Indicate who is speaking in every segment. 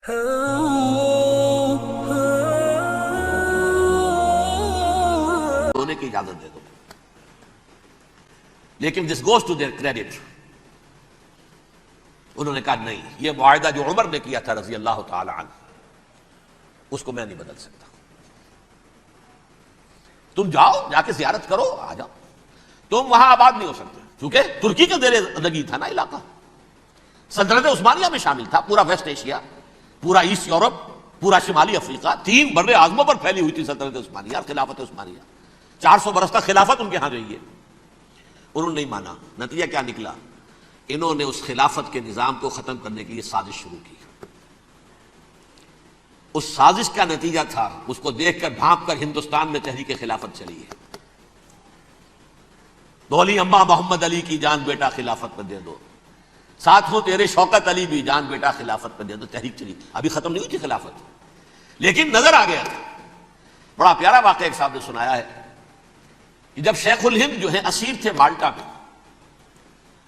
Speaker 1: ہونے کی اجازت دے دو، لیکن this goes to their credit. انہوں نے کہا نہیں، یہ معاہدہ جو عمر نے کیا تھا رضی اللہ تعالی عنہ، اس کو میں نہیں بدل سکتا. تم جاؤ، جا کے زیارت کرو، آ جاؤ. تم وہاں آباد نہیں ہو سکتے کیونکہ ترکی کا زیر لگی تھا نا علاقہ. سلطنت عثمانیہ میں شامل تھا پورا ویسٹ ایشیا، پورا ایسٹ یورپ، پورا شمالی افریقہ. 3 بر اعظموں پر پھیلی ہوئی تھی سلطنت عثمانیہ اور خلافت عثمانیہ. 400 برس تک خلافت ان کے ہاں رہی ہے. انہوں نے نہیں مانا. نتیجہ کیا نکلا؟ انہوں نے اس خلافت کے نظام کو ختم کرنے کے لیے سازش شروع کی. اس سازش کا نتیجہ تھا، اس کو دیکھ کر بھانپ کر ہندوستان میں تحریک خلافت چلی ہے. دولی اماں محمد علی کی جان بیٹا خلافت پر دے دو، ساتھوں تیرے شوکت علی بھی جان بیٹا خلافت پر دے دو. تحریک چلی، ابھی ختم نہیں ہوئی تھی خلافت، لیکن نظر آ گیا تھا. بڑا پیارا واقعہ ایک صاحب نے سنایا ہے کہ جب شیخ الہند جو ہیں اسیر تھے مالٹا میں،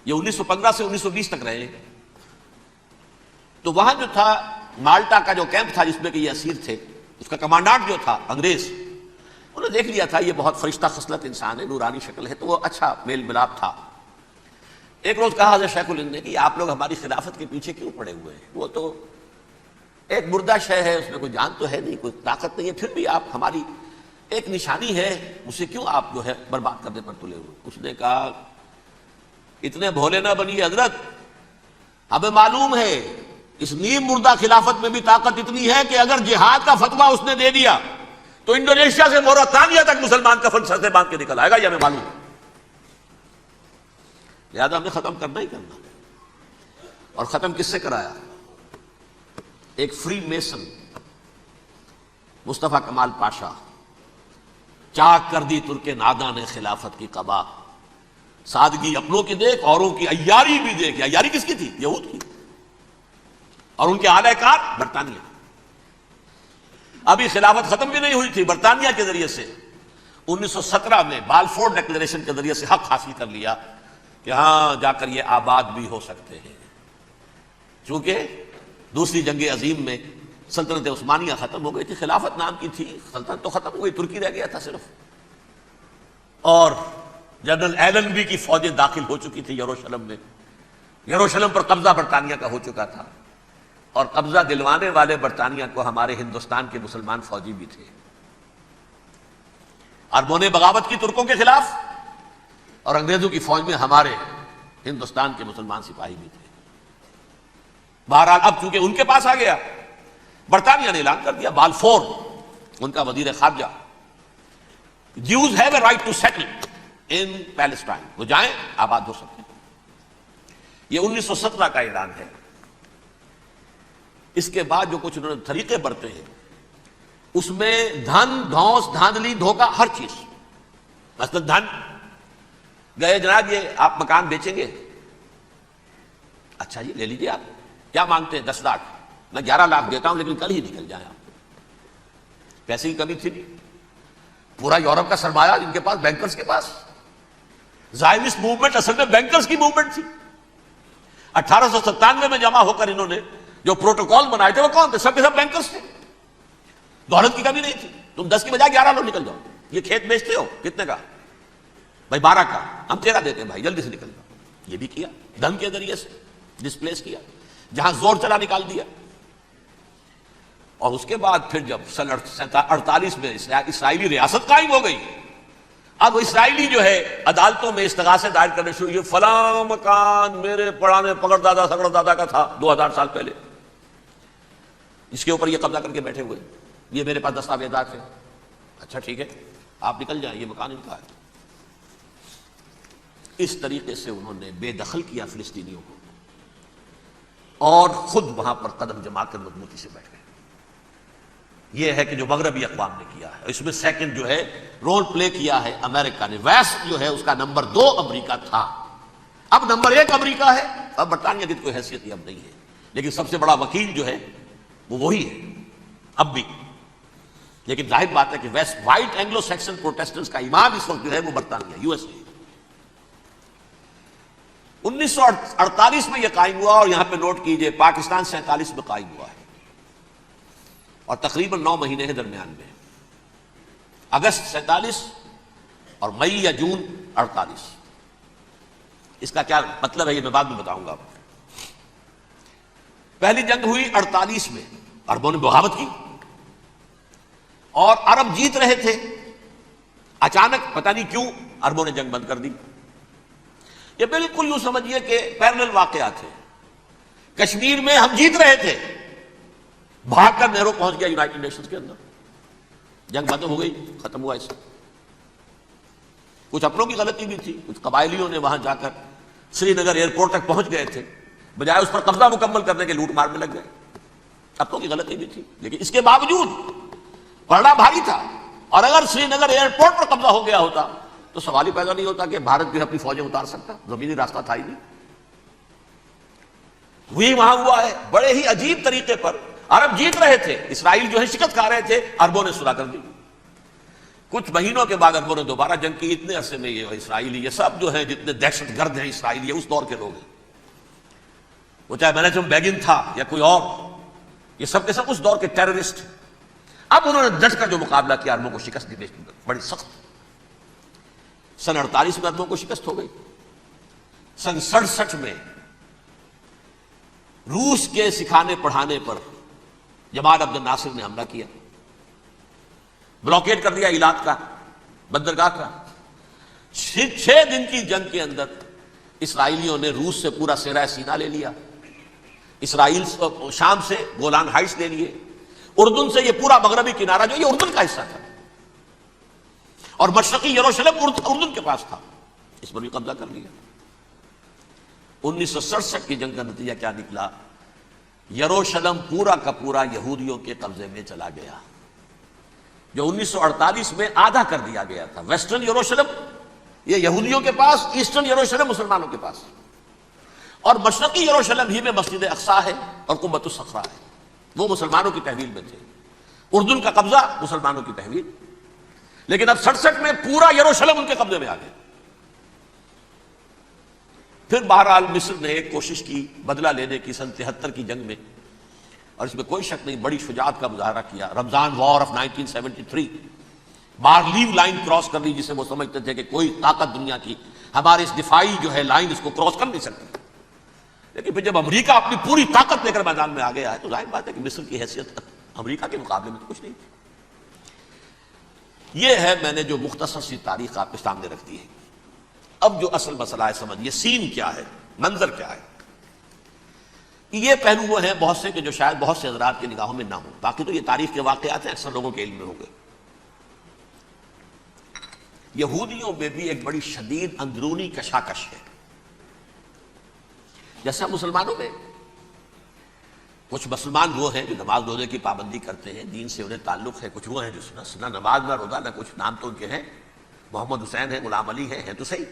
Speaker 1: یہ 1915 سے 1920 تک رہے، تو وہاں جو تھا مالٹا کا جو کیمپ تھا جس میں کہ یہ اسیر تھے، اس کا کمانڈانٹ جو تھا انگریز، انہوں نے دیکھ لیا تھا یہ بہت فرشتہ خصلت انسان ہے، نورانی شکل ہے، تو وہ اچھا میل ملاپ تھا. ایک روز کہا حضرت شیخ الہند نے کہ آپ لوگ ہماری خلافت کے پیچھے کیوں پڑے ہوئے ہیں؟ وہ تو ایک مردہ شے ہے، اس میں کوئی جان تو ہے نہیں، کوئی طاقت نہیں ہے، پھر بھی آپ ہماری ایک نشانی ہے، اسے کیوں آپ جو ہے برباد کرنے پر تلے ہوئے؟ اس نے کہا اتنے بھولے نہ بنیے حضرت، ہمیں معلوم ہے اس نیم مردہ خلافت میں بھی طاقت اتنی ہے کہ اگر جہاد کا فتویٰ اس نے دے دیا تو انڈونیشیا سے موریتانیہ تک مسلمان کفن سر سے باندھ کے نکل آئے گا، یہ ہمیں معلوم ہے. لہذا ہمیں ختم کرنا ہی کرنا. اور ختم کس سے کرایا؟ ایک فری میسن مصطفیٰ کمال پاشا. چاک کر دی ترک ناداں نے خلافت کی قبا، سادگی اپنوں کی دیکھ اوروں کی عیاری بھی دیکھ. عیاری کس کی تھی؟ یہود کی، اور ان کے اعلی کار برطانیہ. ابھی خلافت ختم بھی نہیں ہوئی تھی، برطانیہ کے ذریعے سے 1917 میں بالفور ڈکلیریشن کے ذریعے سے حق حاصل کر لیا کہ ہاں جا کر یہ آباد بھی ہو سکتے ہیں. چونکہ دوسری جنگ عظیم میں سلطنت عثمانیہ ختم ہو گئی تھی، خلافت نام کی تھی، سلطنت تو ختم ہو گئی، ترکی رہ گیا تھا صرف. اور جنرل ایلنبی کی فوجیں داخل ہو چکی تھی یروشلم میں. یروشلم پر قبضہ برطانیہ کا ہو چکا تھا، اور قبضہ دلوانے والے برطانیہ کو ہمارے ہندوستان کے مسلمان فوجی بھی تھے. اربوں نے بغاوت کی ترکوں کے خلاف، اور انگریزوں کی فوج میں ہمارے ہندوستان کے مسلمان سپاہی بھی تھے. بہرحال اب چونکہ ان کے پاس آ گیا، برطانیہ نے اعلان کر دیا، بالفور ان کا وزیر خارجہ، Jews have a right to settle in Palestine، وہ جائیں آباد ہو سکتے ہیں. یہ 1917 کا اعلان ہے. اس کے بعد جو کچھ انہوں نے طریقے برتے ہیں، اس میں دھن دھوس دھاندلی دھوکہ ہر چیز. مثلا دھن گئے، جناب یہ آپ مکان بیچیں گے؟ اچھا جی لے لیجیے. آپ کیا مانگتے ہیں؟ 10 لاکھ. میں 11 لاکھ دیتا ہوں لیکن کل ہی نکل جائے. آپ پیسے کی کمی تھی نہیں. پورا یورپ کا سرمایہ ان کے پاس، بینکرز کے پاس. زائنسٹ موومنٹ اصل میں بینکرز کی موومنٹ تھی. 1897 میں جمع ہو کر انہوں نے جو پروٹوکول بنائے تھے وہ کون تھے؟ سب کے سب بینکرز تھے. دولت کی کمی نہیں تھی. تم 10 کی بجائے 11 لو نکل جاؤ. یہ کھیت بیچتے ہو کتنے کا؟ بھائی 12 کا. ہم 13 دیتے ہیں بھائی، جلدی سے نکل جاؤ. یہ بھی کیا، دھن کے ذریعے سے ڈسپلیس کیا، جہاں زور چلا نکال دیا. اور اس کے بعد پھر جب سن 48 میں اسرائیلی ریاست قائم ہو گئی، اب اسرائیلی جو ہے عدالتوں میں استغاثے دائر کرنے شروع ہوئے. فلاں مکان میرے پڑانے پگڑ دادا سگڑ دادا کا تھا 2000 سال پہلے، اس کے اوپر یہ قبضہ کر کے بیٹھے ہوئے، یہ میرے پاس دستاویزات ہیں. اچھا ٹھیک ہے آپ نکل جائیں، یہ مکان ان کا ہے. اس طریقے سے انہوں نے بے دخل کیا فلسطینیوں کو، اور خود وہاں پر قدم جما کر مضبوطی سے بیٹھ گئے. یہ ہے کہ جو مغربی اقوام نے کیا ہے. اس میں سیکنڈ جو ہے رول پلے کیا ہے امریکہ نے. ویسٹ جو ہے اس کا نمبر 2 امریکہ تھا، اب نمبر 1 امریکہ ہے. اب برطانیہ کی کوئی حیثیت ہی اب نہیں ہے، لیکن سب سے بڑا وکیل جو ہے وہ وہی ہے اب بھی. لیکن ظاہر بات ہے کہ west white Anglo Saxon Protestants کا امام اس وقت جو ہے وہ برطانیہ، یو ایس اے. 1948 میں یہ قائم ہوا، اور یہاں پہ نوٹ کیجئے پاکستان 47 میں قائم ہوا ہے. اور تقریباً 9 مہینے ہیں درمیان میں، اگست 47 اور مئی یا جون 48۔ اس کا کیا مطلب ہے یہ میں بعد میں بتاؤں گا۔ پہلی جنگ ہوئی 48 میں، عربوں نے بغاوت کی اور عرب جیت رہے تھے، اچانک پتہ نہیں کیوں عربوں نے جنگ بند کر دی۔ یہ بالکل یوں سمجھیے کہ پیرلل واقعات ہیں۔ کشمیر میں ہم جیت رہے تھے، بھاگ کر نہرو پہنچ گیا یونائٹڈ نیشنز کے اندر، جنگ بند ہو گئی، ختم ہوا۔ اس کچھ اپنوں کی غلطی بھی تھی، کچھ قبائلیوں نے وہاں جا کر سری نگر ایئرپورٹ تک پہنچ گئے تھے، بجائے اس پر قبضہ مکمل کرنے کے لوٹ مار میں لگ گئے، اپنوں کی غلطی بھی تھی، لیکن اس کے باوجود پڑنا بھاری تھا۔ اور اگر سری نگر ایئرپورٹ پر قبضہ ہو گیا ہوتا تو سوال ہی پیدا نہیں ہوتا کہ بھارت جو ہے اپنی فوجیں اتار سکتا، زمینی راستہ تھا ہی نہیں۔ وہی وہاں ہوا ہے، بڑے ہی عجیب طریقے پر عرب جیت رہے تھے، اسرائیل جو ہے شکست کھا رہے تھے، عربوں نے صلح کر دی۔ کچھ مہینوں کے بعد عربوں نے دوبارہ جنگ کی۔ اتنے عرصے میں یہ اسرائیلی، یہ سب جو ہے جتنے دہشت گرد ہیں اسرائیلی، یہ اس دور کے لوگ ہیں، وہ چاہے میناچم بیگن تھا یا کوئی اور، یہ سب کے سب اس دور کے ٹیررسٹ۔ اب انہوں نے ڈٹ کر جو مقابلہ کیا، عربوں کو شکست دی بڑی سخت۔ سن 48 میں عربوں کو شکست ہو گئی۔ سن 67 میں روس کے سکھانے پڑھانے پر جمال عبد الناصر نے حملہ کیا، بلاکیٹ کر دیا ایلات کا، بندرگاہ کا۔ 6 دن کی جنگ کے اندر اسرائیلیوں نے روس سے پورا صحرائے سینا لے لیا، اسرائیل شام سے گولان ہائٹس لے لیے، اردن سے یہ پورا مغربی کنارہ جو یہ اردن کا حصہ تھا، اور مشرقی یروشلم اردن کے پاس تھا، اس پر بھی قبضہ کر لیا۔ 1967 کی جنگ کا نتیجہ کیا نکلا؟ یروشلم پورا کا پورا یہودیوں کے قبضے میں چلا گیا، جو 1948 میں آدھا کر دیا گیا تھا۔ ویسٹرن یروشلم یہ یہودیوں کے پاس، ایسٹرن یروشلم مسلمانوں کے پاس، اور مشرقی یروشلم ہی میں مسجد اقصی ہے اور قبۃ الصخرہ ہے، وہ مسلمانوں کی تحویل میں تھے۔ اردن کا قبضہ مسلمانوں کی تحویل، لیکن اب 67 میں پورا یروشلم ان کے قبضے میں آ گیا۔ پھر بہرحال مصر نے ایک کوشش کی بدلہ لینے کی سن 73 کی جنگ میں، اور اس میں کوئی شک نہیں بڑی شجاعت کا مظاہرہ کیا۔ رمضان وار آف 1973 بارلیو لائن کراس کر لی، جسے وہ سمجھتے تھے کہ کوئی طاقت دنیا کی ہمارے اس دفاعی جو ہے لائن اس کو کراس کر نہیں سکتی۔ لیکن پھر جب امریکہ اپنی پوری طاقت لے کر میدان میں آ گیا ہے تو ظاہر بات ہے کہ مصر کی حیثیت امریکہ کے مقابلے میں تو کچھ نہیں تھی۔ یہ ہے میں نے جو مختصر سی تاریخ آپ کے سامنے رکھ دی ہے۔ اب جو اصل مسئلہ ہے سمجھیے، سین کیا ہے، منظر کیا ہے۔ یہ پہلو وہ ہیں بہت سے کہ جو شاید بہت سے حضرات کی نگاہوں میں نہ ہوں، باقی تو یہ تاریخ کے واقعات ہیں، اکثر لوگوں کے علم میں ہوں گے۔ یہودیوں میں بھی ایک بڑی شدید اندرونی کشاکش ہے، جیسا مسلمانوں میں۔ کچھ مسلمان وہ ہیں جو نماز روزے کی پابندی کرتے ہیں، دین سے انہیں تعلق ہے، کچھ وہ ہیں جو نہ نماز نہ روزہ نہ کچھ، نام تو ان کے ہیں، محمد حسین ہے، غلام علی ہے تو صحیح،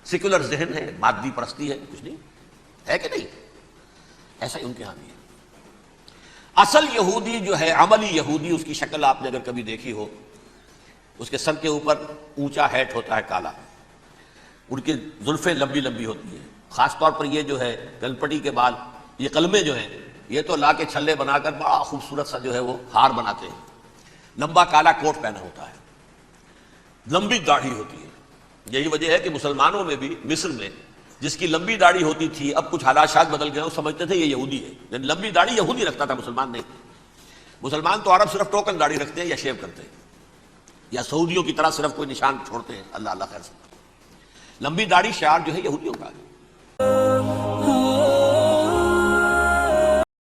Speaker 1: سیکولر ذہن ہے، مادی پرستی ہے، کچھ نہیں ہے کہ نہیں، ایسا ہی ان کے ہاں بھی ہے۔ اصل یہودی جو ہے، عملی یہودی، اس کی شکل آپ نے اگر کبھی دیکھی ہو، اس کے سر کے اوپر اونچا ہیٹ ہوتا ہے کالا، ان کی زلفیں لمبی لمبی ہوتی ہیں، خاص طور پر یہ جو ہے گلپٹی کے بال، یہ قلمیں جو ہیں یہ تو لا کے چھلے بنا کر بڑا خوبصورت سا جو ہے وہ ہار بناتے ہیں، لمبا کالا کوٹ پہنا ہوتا ہے، لمبی داڑھی ہوتی ہے۔ یہی وجہ ہے کہ مسلمانوں میں بھی مصر میں جس کی لمبی داڑھی ہوتی تھی، اب کچھ حالات شاید بدل گئے، وہ سمجھتے تھے یہ یہودی ہے، لیکن لمبی داڑھی یہودی رکھتا تھا، مسلمان نہیں۔ مسلمان تو عرب صرف ٹوکن داڑھی رکھتے ہیں یا شیو کرتے ہیں، یا سعودیوں کی طرح صرف کوئی نشان چھوڑتے ہیں، اللہ اللہ خیر سے۔ لمبی داڑھی شعار جو ہے یہودیوں کا ہے۔